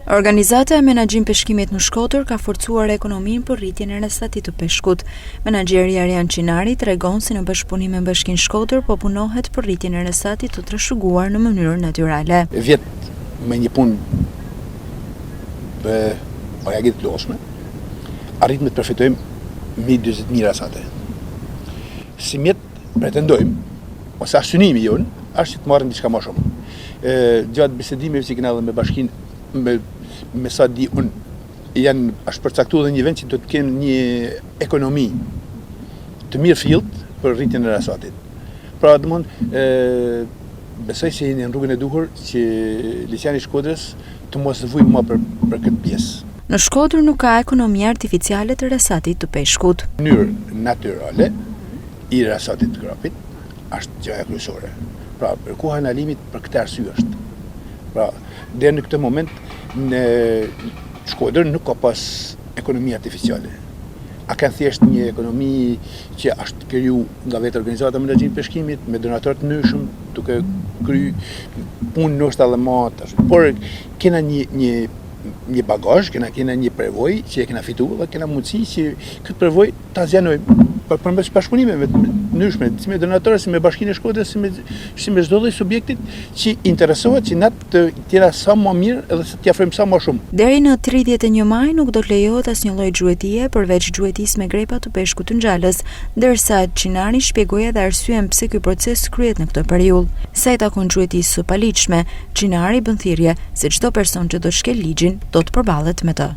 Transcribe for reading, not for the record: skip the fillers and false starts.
Organizata e Menaxhim Peshkimit në Shkodër ka forcuar ekonominë për rritjen e rrethatit të peshkut. Menaxheri Arjan Çinari tregon se në bashkëpunim me Bashkinë Shkodër po punohet për rritjen e rrethatit të trashëguar në mënyrë natyrale. Vjet me një punë reagit të lodhshme, arritëm të përfitojmë 20.000 rrethate. Si mjet pretendojmë, ose synimi jonë, është që të marrim diçka më shumë. Gjatë bisedimeve që kena dhe me Bashkinë, me sa di unë, është përcaktuar dhe një vend që do të kenë një ekonomi të mirë fillt për rritjen e rrethatit. Pra besoj se jeni në rrugën e duhur që liçeni i Shkodrës të mos vujë më për këtë pjesë. Në Shkodër nuk ka ekonomi artificiale të rrethatit të peshkut. Në mënyrë natyrale i rrethatit të grapit është gjëja kryesore. Pra, për koha e ndalimit për këtë arsye është. Pra, deri në këtë moment në Shkodër nuk ka pas ekonomi artificiale. A kanë thjesht një ekonomi që është kriju nga vetë organizata e Menaxhimit Peshkimit me donatorë të ndryshëm, duke kryer punë ndoshta edhe më tash. Por kena një bagazh, kena një përvojë që e kena fituar dhe kena mundësi që këtë përvojë ta zgjanojmë përmes bashkëpunimeve të ndryshme, si me donatorë, si me Bashkinë e Shkodrës, si me çdo lloj subjektit që interesohet që na të tjera sa më mirë edhe të t'i afrojmë sa më shumë. Deri në 31 maj nuk do të lejohet asnjë lloj gjuetie përveç gjuetisë me grepa të peshkut të ngjallës, ndërsa Çinari shpjegoi edhe arsyen pse ky proces kryhet në këtë periudhë. Sa i takon gjuetisë së paligjshme, Çinari bën thirrje se çdo person që do shkel ligjin do të përballet me të.